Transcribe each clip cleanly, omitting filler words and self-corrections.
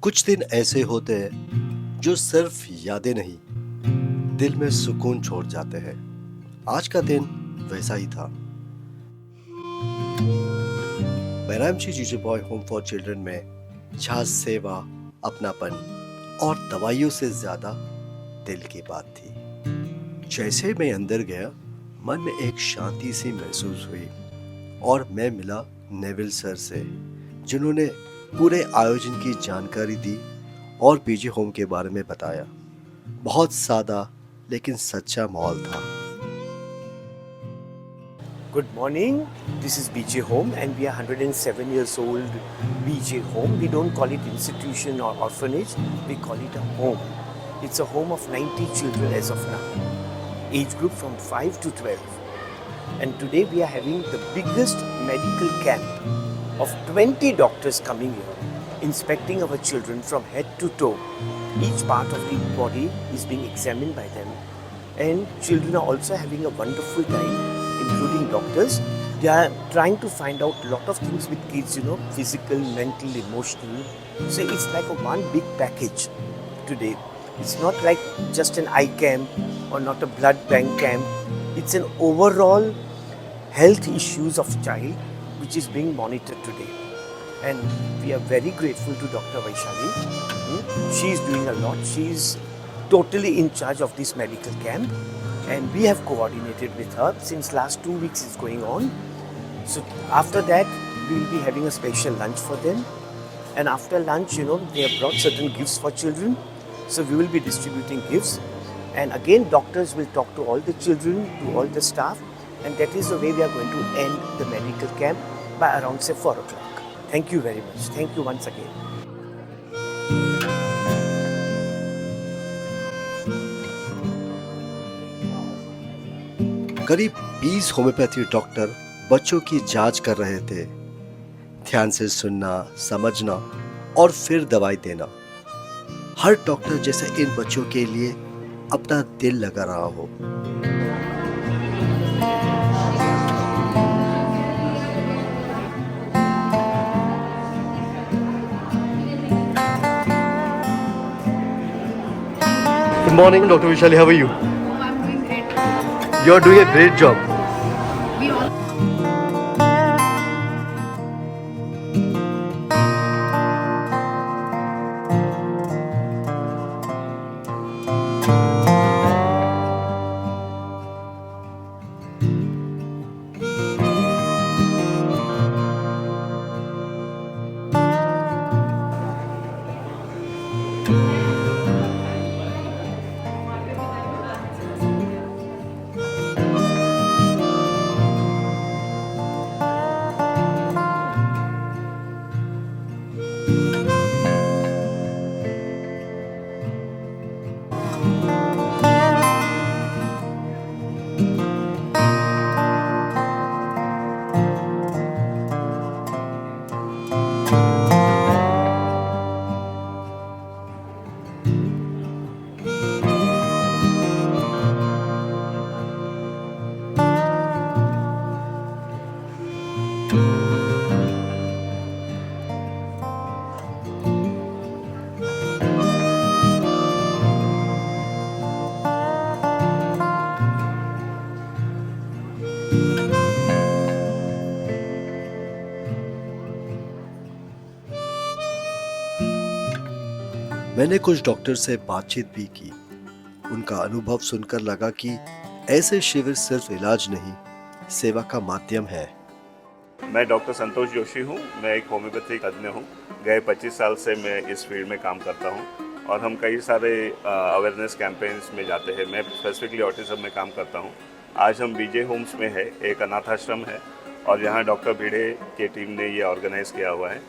कुछ दिन ऐसे होते हैं जो सिर्फ यादें नहीं, दिल में सुकून छोड़ जाते हैं। आज का दिन वैसा ही था। बैरामची जीजे बॉय होम फॉर चिल्ड्रन में जहाँ सेवा, अपनापन और दवाइयों से ज्यादा दिल की बात थी। जैसे मैं अंदर गया, मन में एक शांति सी महसूस हुई और मैं मिला नेविल सर से, जिन्होंने पूरे आयोजन की जानकारी दी और पीजी होम के बारे में बताया। बहुत सादा लेकिन सच्चा माहौल था। Good morning. This is BJ Home, and we are 107 years old. BJ Home. We don't call it institution or orphanage. We call it a home. It's a home of 90 children as of now, age group from 5 to 12. And today we are having the biggest medical camp of 20 doctors coming here, inspecting our children from head to toe. Each part of the body is being examined by them, and children are also having a wonderful time, including doctors. They are trying to find out a lot of things with kids, physical, mental, emotional. So it's like a one big package today. It's not like just an eye camp or not a blood bank camp. It's an overall health issues of child which is being monitored today. And we are very grateful to Dr. Vaishali. She is doing a lot. She is totally in charge of this medical camp, and we have coordinated with her since last 2 weeks is going on. So after that, we will be having a special lunch for them. And after lunch, they have brought certain gifts for children. So we will be distributing gifts. And again, doctors will talk to all the children, to all the staff. And that is the way we are going to end the medical camp by around say 4 o'clock. Thank you very much. Thank you once again. करीब 20 homeopathy doctor बच्चों की जांच कर रहे थे। ध्यान से सुनना, समझना और फिर दवाई देना। हर डॉक्टर जैसे इन बच्चों के लिए अपना दिल लगा रहा हो। Good morning, Dr. Vishali. How are you? I'm doing great. You're doing a great job. We all मैंने कुछ डॉक्टर से बातचीत भी की। उनका अनुभव सुनकर लगा कि ऐसे शिविर सिर्फ इलाज नहीं, सेवा का माध्यम है। मैं डॉक्टर संतोष जोशी हूँ। मैं एक होम्योपैथी तज्ञ हूँ। गए 25 साल से मैं इस फील्ड में काम करता हूँ और हम कई सारे अवेयरनेस कैंपेन्स में जाते हैं। मैं स्पेसिफिकली ऑटिज्म में काम करता हूँ। आज हम बीजे होम्स में है, एक अनाथ आश्रम है और यहाँ डॉक्टर भिड़े की टीम ने ये ऑर्गेनाइज़ किया हुआ है।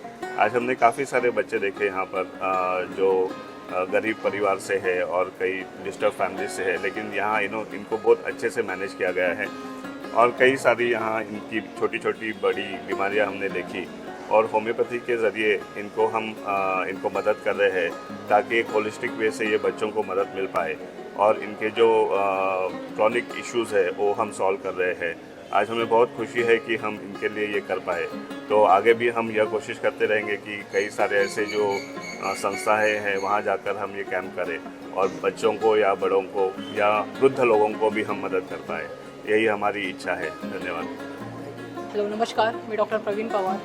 आज हमने काफ़ी सारे बच्चे देखे यहाँ पर जो गरीब परिवार से है और कई डिस्टर्ब फैमिली से है, लेकिन यहाँ इनको बहुत अच्छे से मैनेज किया गया है और कई सारी यहाँ इनकी छोटी छोटी बड़ी बीमारियाँ हमने देखी और होम्योपैथी के ज़रिए इनको मदद कर रहे हैं ताकि एक होलिस्टिक वे से ये बच्चों को मदद मिल पाए और इनके जो क्रॉनिक इश्यूज़ है वो हम सॉल्व कर रहे हैं। आज हमें बहुत खुशी है कि हम इनके लिए ये कर पाए। तो आगे भी हम यह कोशिश करते रहेंगे कि कई सारे ऐसे जो संस्थाएं हैं वहाँ जाकर हम ये कैंप करें और बच्चों को या बड़ों को या वृद्ध लोगों को भी हम मदद कर पाए, यही हमारी इच्छा है। धन्यवाद। हॅलो नमस्कार, मी डॉक्टर प्रवीण पवार.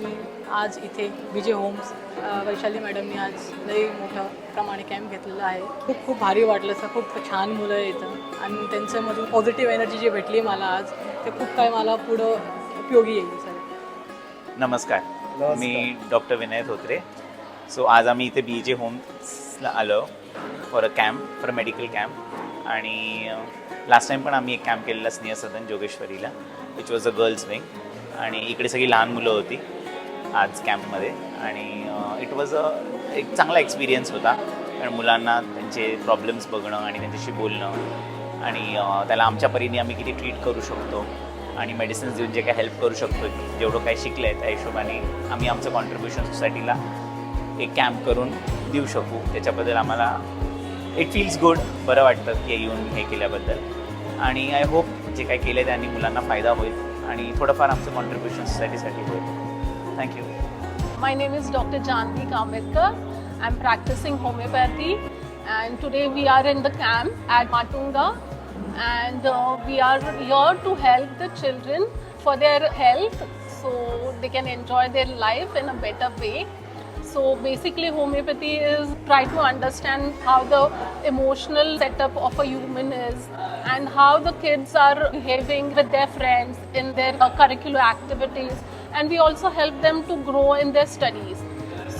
मी आज इथे बीजे होम्स वैशाली मॅडमनी आज लई मोठ्या प्रमाणे कॅम्प घेतलेला आहे. खूप खूप भारी वाटलं सर. खूप छान मुलं येतं आणि त्यांच्यामधून पॉझिटिव्ह एनर्जी जी भेटली मला आज, ते खूप काय मला पुढं उपयोगी येईल सर. नमस्कार, मी डॉक्टर विनय धोत्रे. सो आज आम्ही इथे बीजे होम्सला आलो फॉर अ मेडिकल कॅम्प. आणि लास्ट टाईम पण आम्ही एक कॅम्प केलेला स्नेह सदन जोगेश्वरीला, which was a girls wing. आणि इकडे सगळी लहान मुलं होती आज कॅम्पमध्ये. आणि इट वॉज एक चांगला एक्सपिरियन्स होता, कारण मुलांना त्यांचे प्रॉब्लेम्स बघणं आणि त्यांच्याशी बोलणं आणि त्याला आमच्या परीने आम्ही किती ट्रीट करू शकतो आणि मेडिसिन्स देऊन जे काही हेल्प करू शकतो, जेवढं काही शिकलं आहे त्या हिशोबाने आम्ही आमचं कॉन्ट्रीब्युशन सोसायटीला एक कॅम्प करून देऊ शकू. त्याच्याबद्दल आम्हाला इट फील्स गुड, बरं वाटतं की येऊन हे केल्याबद्दल. आणि आय होप जे काही केलं त्यांनी मुलांना फायदा होईल आणि थोडंफार आमचं कॉन्ट्रीब्युशन सोसायटीसाठी होईल. Thank you. My name is Dr. Janvi Kametkar. I'm practicing homeopathy, and today we are in the camp at Matunga, and we are here to help the children for their health so they can enjoy their life in a better way. So basically homeopathy is try to understand how the emotional setup of a human is and how the kids are behaving with their friends in their curricular activities, and we also help them to grow in their studies.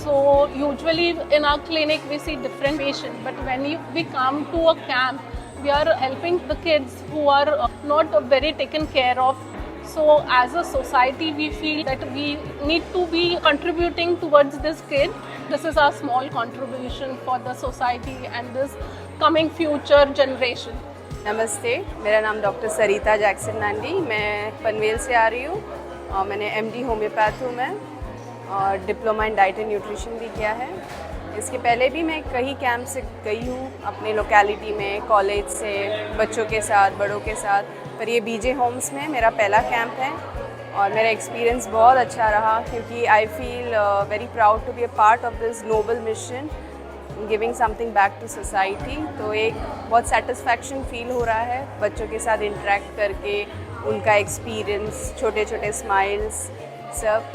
So usually in our clinic we see different patients, but when we come to a camp, we are helping the kids who are not very taken care of. So as a society we feel that we need to be contributing towards this kid. This is our small contribution for the society and this coming future generation. नमस्ते, मेरा नाम doctor सरिता Jackson नांडी. मैं पनवेल से आ रही हूँ. मैंने MD homeopath हूँ मैं, और diploma in diet and nutrition भी किया है. इसके पहले भी मैं कई कैंप से गई हूँ अपने लोकेलिटी में, कॉलेज से बच्चों के साथ, बड़ों के साथ. पर ये बीजे होम्स में मेरा पहला कैंप है और मेरा एक्सपीरियंस बहुत अच्छा रहा, क्योंकि I feel very proud to be a part of this noble mission, giving something back to society. तो एक बहुत सेटिस्फैक्शन फील हो रहा है बच्चों के साथ इंटरेक्ट करके, उनका एक्सपीरियंस, छोटे छोटे स्माइल्स सब.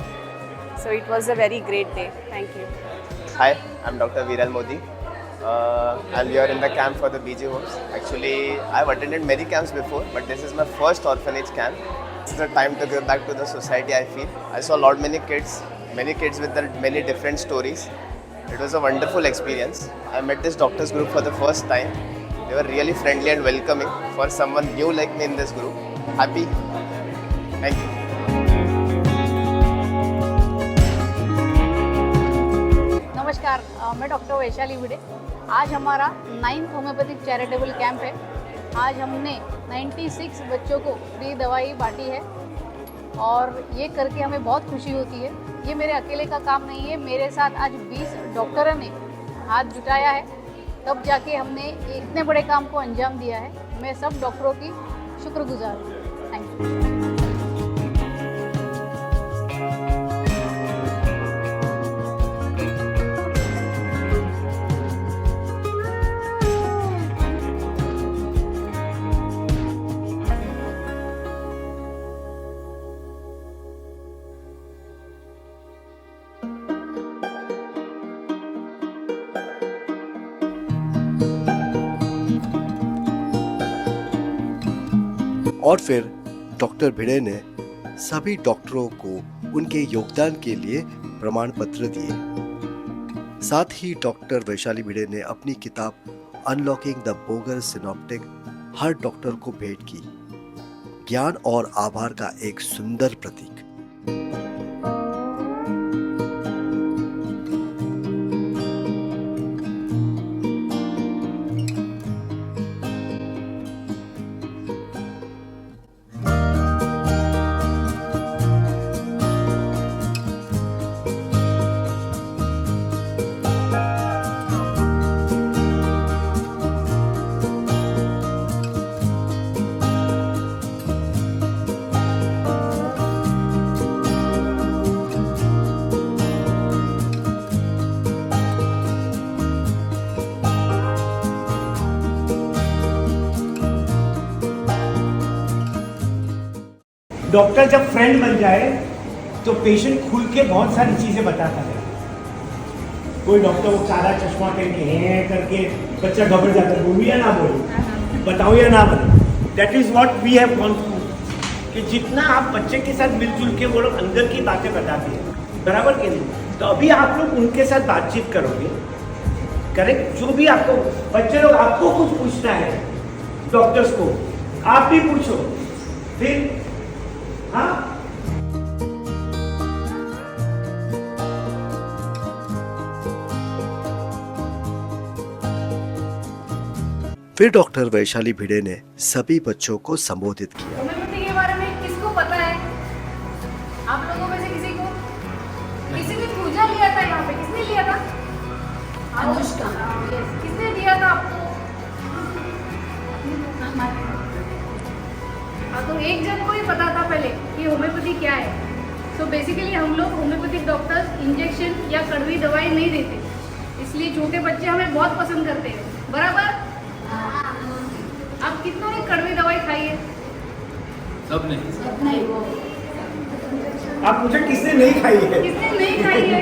So it was a very great day. Thank you. Hi, I'm Dr. Viral Modi. I'm here in the camp for the BG Homes. Actually, I've attended many camps before, but this is my first orphanage camp. It's the time to give back to the society, I feel. I saw many kids with their many different stories. It was a wonderful experience. I met this doctors group for the first time. They were really friendly and welcoming for someone new like me in this group. Happy. Thank you. नमस्कार, मैं doctor Vaishali भिड़े. आज हमारा 9th homeopathic charitable camp है. आज हमने 96 बच्चों को free दवाई बांटी है और ये करके हमें बहुत खुशी होती है. ये मेरे अकेले का काम नहीं है, मेरे साथ आज 20 डॉक्टरों ने हाथ जुटाया है, तब जाके हमने इतने बड़े काम को अंजाम दिया है. मैं सब डॉक्टरों की शुक्रगुजार हूँ. Thank you. और फिर डॉक्टर भिड़े ने सभी डॉक्टरों को उनके योगदान के लिए प्रमाण पत्र दिए. साथ ही डॉक्टर वैशाली भिड़े ने अपनी किताब अनलॉकिंग द बोगर सिनॉप्टिक हर डॉक्टर को भेंट की. ज्ञान और आभार का एक सुंदर प्रतीक. डॉक्टर जब फ्रेंड बन जाए तो पेशेंट खुल के बहुत सारी चीज़ें बताता है। कोई डॉक्टर वो काला चश्मा पहन के हैं करके बच्चा घबरा जाता है, बोलूँ या ना बोलूँ, बताओ या ना बताओ। That is what we have gone through, कि जितना आप बच्चे के साथ मिलजुल के वो लोग अंदर की बातें बताते हैं, बराबर के नहीं। तो अभी आप लोग उनके साथ बातचीत करोगे, करेक्ट। जो भी आपको बच्चे लोग, आपको कुछ पूछना है डॉक्टर्स को, आप भी पूछो, फिर हाँ। फिर डॉक्टर वैशाली भिड़े ने सभी बच्चों को संबोधित किया। होम्योपैथी के बारे में किसको पता है? आप लोगों में से किसी को? किसी ने पूजा लिया था यहाँ पे? किसने लिया था? अनुष्का। किसने दिया था आपको? हाँ, तो एक जन को ही पता था पहले कि होम्योपैथी क्या है। तो बेसिकली हम लोग होम्योपैथिक डॉक्टर्स इंजेक्शन या कड़वी दवाई नहीं देते, इसलिए छोटे बच्चे हमें बहुत पसंद करते हैं, बराबर। आप कितनों ने कड़वी दवाई खाई है? सबने। आप पूछे किसने नहीं खाई है? किसने नहीं खाई है?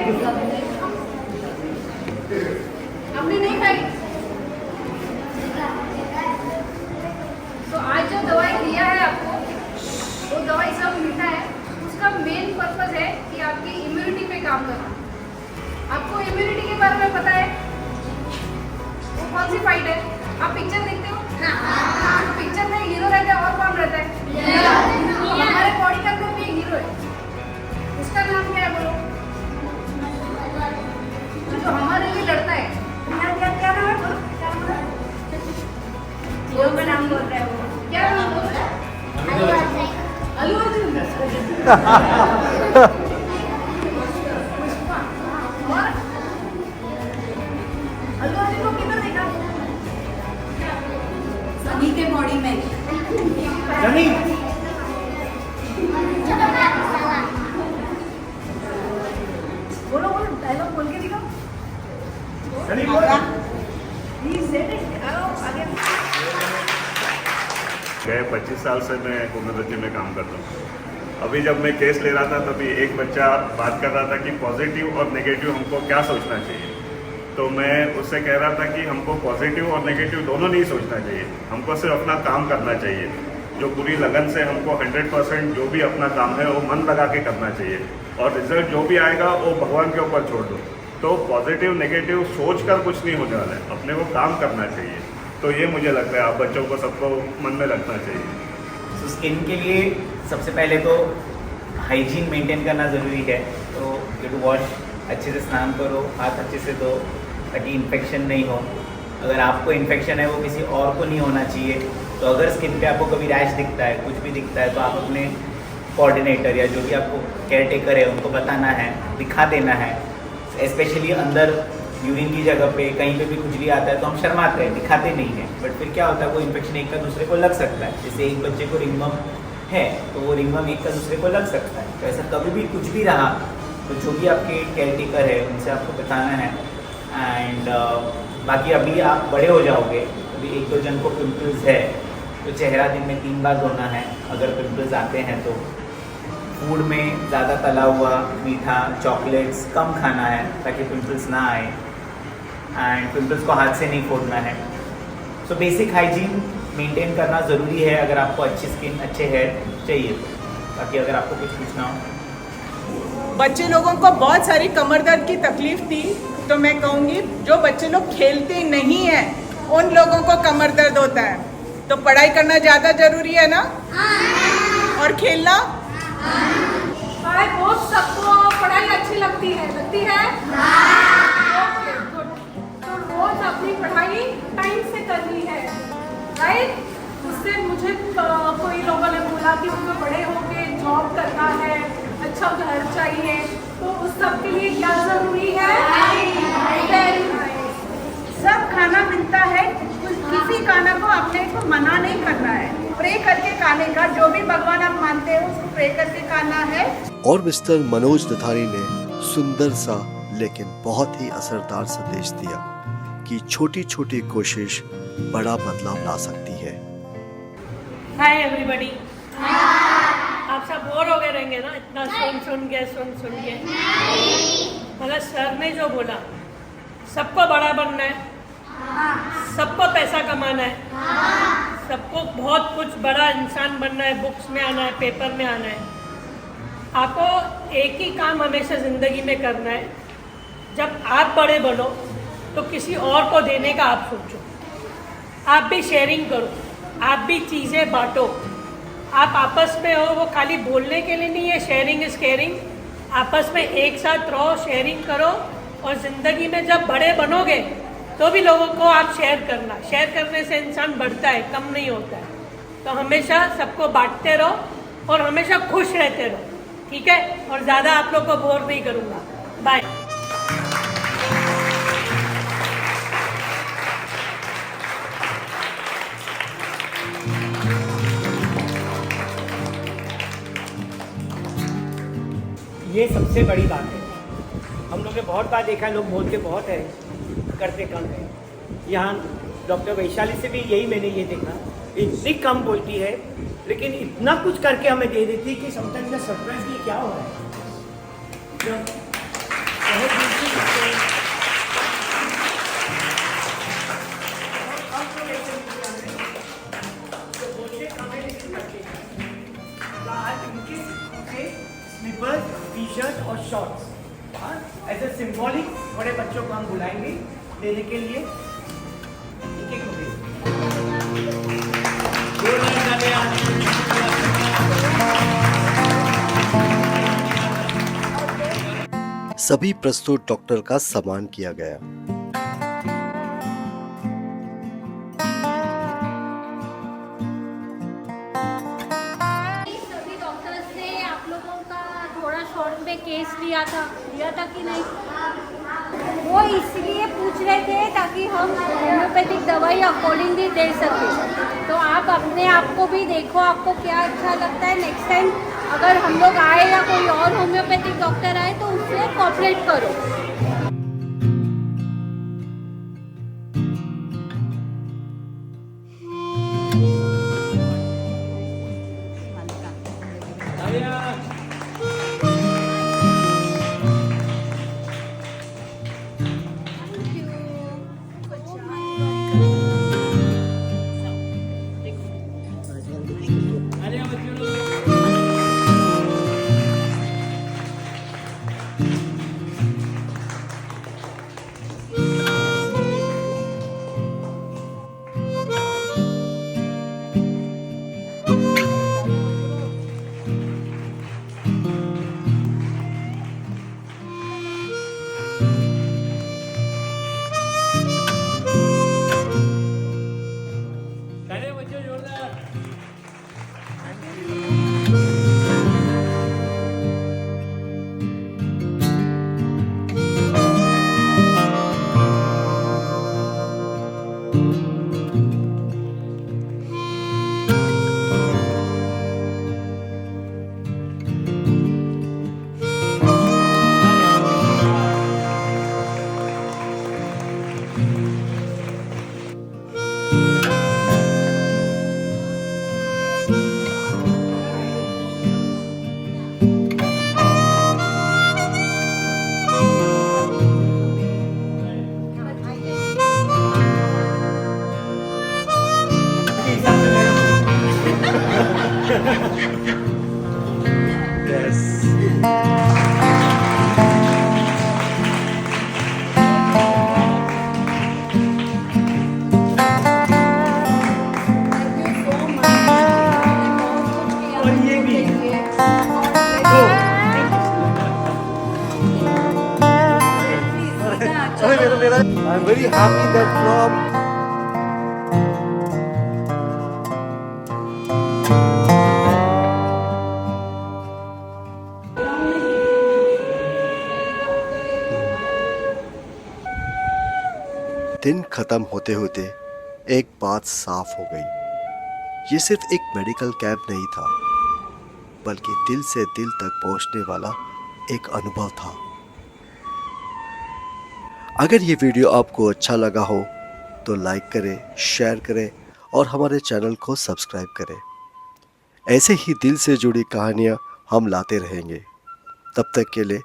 आपने नहीं खाई? तो आज जो दवाई दिया है आपको, वो दवाई सब मीठा है, उसका मेन पर्पस है कि आपकी इम्यूनिटी पे काम करना। आपको इम्यूनिटी के बारे में पता है? वो कौन सी फाइट है? आप पिक्चर देखते हो? हाँ। पिक्चर में हीरो रहता है और कौन रहता है? हमारे बॉडी के अंदर भी एक हीरो है, उसका नाम क्या है बोलो? जो हमारे लिए लड़ता है, क्या नाम है बोलो? क्या नाम है? हीरो का नाम बोल रहा है वो, क्या नाम बोल रहा है? अल्लू अर्जुन। और अल्लू अर्जुन को किधर देखा? सनी के बॉडी में। सनी बोलो बोलो, डायलॉग बोल के दिखाओ। सनी बोल। He said it. आओ आगे। गए 25 साल से मैं होम्योपैथी में काम करता हूँ। अभी जब मैं केस ले रहा था तभी एक बच्चा बात कर रहा था कि पॉजिटिव और नेगेटिव हमको क्या सोचना चाहिए। तो मैं उससे कह रहा था कि हमको पॉजिटिव और नेगेटिव दोनों नहीं सोचना चाहिए, हमको सिर्फ अपना काम करना चाहिए। जो पूरी लगन से हमको 100% जो भी अपना काम है वो मन लगा के करना चाहिए, और रिजल्ट जो भी आएगा वो भगवान के ऊपर छोड़ दो। तो पॉजिटिव नेगेटिव सोच कर कुछ नहीं होने वाला है, अपने को काम करना चाहिए। तो ये मुझे लगता है आप बच्चों को सबको मन में रखना चाहिए। तो स्किन के लिए सबसे पहले तो हाइजीन मेंटेन करना ज़रूरी है। तो यू टू वॉश, अच्छे से स्नान करो, हाथ अच्छे से धो ताकि इन्फेक्शन नहीं हो। अगर आपको इन्फेक्शन है वो किसी और को नहीं होना चाहिए। तो अगर स्किन पे आपको कभी रैश दिखता है, कुछ भी दिखता है, तो आप अपने कोऑर्डिनेटर या जो भी आपको केयर टेकर है उनको बताना है, दिखा देना है। स्पेशली अंदर यूरिन की जगह पे कहीं पे भी खुजली आता है तो हम शर्माते हैं, दिखाते नहीं हैं, बट फिर क्या होता है वो इन्फेक्शन एक का दूसरे को लग सकता है। जैसे एक बच्चे को रिंगवर्म है तो वो रिंगवर्म एक का दूसरे को लग सकता है। तो ऐसा कभी भी कुछ भी रहा तो जो भी आपके केयर टेकर है उनसे आपको बताना है। एंड बाकी अभी आप बड़े हो जाओगे, अभी 1-2 जन को पिंपल्स है तो चेहरा दिन में 3 बार धोना है। अगर पिंपल्स आते हैं तो फूड में ज़्यादा तला हुआ, मीठा, चॉकलेट्स कम खाना है ताकि पिंपल्स ना आए। एंड पिंपल्स को हाथ से नहीं फोड़ना है। सो बेसिक हाइजीन मेंटेन करना ज़रूरी है अगर आपको अच्छी स्किन, अच्छे हेयर चाहिए तो। बाकी अगर आपको कुछ पूछना हो। बच्चे लोगों को बहुत सारी कमर दर्द की तकलीफ थी, तो मैं कहूँगी जो बच्चे लोग खेलते नहीं हैं उन लोगों को कमर दर्द होता है। तो पढ़ाई करना ज़्यादा ज़रूरी है ना? और खेलना? आई होप सबको पढ़ाई अच्छी लगती है। Okay, good. तो रोज अपनी पढ़ाई टाइम से करनी है, राइट? उससे मुझे कोई लोगों ने बोला कि उनको बड़े होके जॉब करना है, अच्छा घर चाहिए, तो उस सब के लिए क्या जरूरी है? सब खाना मिलता है, किसी खाना को अपने को मना नहीं करना है, प्रे करके खाने का। जो भी भगवान आप मानते हो उसको प्रे करके खाना है। और मिस्टर मनोज नथानी ने सुंदर सा लेकिन बहुत ही असरदार संदेश दिया कि छोटी छोटी कोशिश बड़ा बदलाव ला सकती है। हाय एवरीबॉडी, आप सब बोर हो गए रहेंगे ना इतना सुन के मतलब सर ने जो बोला सबको बड़ा बनना है, सबको पैसा कमाना है, सबको बहुत कुछ बड़ा इंसान बनना है, बुक्स में आना है, पेपर में आना है। आपको एक ही काम हमेशा ज़िंदगी में करना है, जब आप बड़े बनो तो किसी और को देने का आप सोचो, आप भी शेयरिंग करो, आप भी चीज़ें बांटो, आप आपस में हो, वो खाली बोलने के लिए नहीं है, शेयरिंग इज़ केयरिंग। आपस में एक साथ रहो, शेयरिंग करो, और ज़िंदगी में जब बड़े बनोगे तो भी लोगों को आप शेयर करना। शेयर करने से इंसान बढ़ता है, कम नहीं होता है। तो हमेशा सबको बांटते रहो और हमेशा खुश रहते रहो, ठीक है? और ज़्यादा आप लोग को बोर नहीं करूँगा। बाय। ये सबसे बड़ी बात है। हम लोग ने बहुत बार देखा, लोग बोलते बहुत है, करते कम है। यहाँ डॉक्टर वैशाली से भी यही मैंने ये देखा, इतनी कम बोलती है लेकिन इतना कुछ करके हमें दे देती है कि समटाइम्स मैं सरप्राइज ये क्या हो रहा है। स्लीपर्स, टी शर्ट और शॉर्ट्स एज ए सिंबॉलिक बड़े बच्चों को हम बुलाएंगे देने के लिए। एक हो गई। सभी प्रस्तुत डॉक्टर का सम्मान किया गया। सभी डॉक्टर्स ने आप लोगों का थोड़ा शॉर्ट में केस लिया था कि नहीं? वो इसलिए पूछ रहे थे ताकि हम होम्योपैथिक दवाई अकॉर्डिंगली दे सकें। तो आप अपने आप को भी देखो, आपको क्या अच्छा लगता है। नेक्स्ट टाइम अगर हम लोग आए या कोई और होम्योपैथिक डॉक्टर आए तो उससे कोऑपरेट करो। I'm very happy that from दिन खत्म होते होते एक बात साफ हो गई। ये सिर्फ एक मेडिकल कैंप नहीं था, बल्कि दिल से दिल तक पहुंचने वाला एक अनुभव था। अगर ये वीडियो आपको अच्छा लगा हो तो लाइक करें, शेयर करें और हमारे चैनल को सब्सक्राइब करें। ऐसे ही दिल से जुड़ी कहानियाँ हम लाते रहेंगे। तब तक के लिए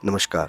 नमस्कार।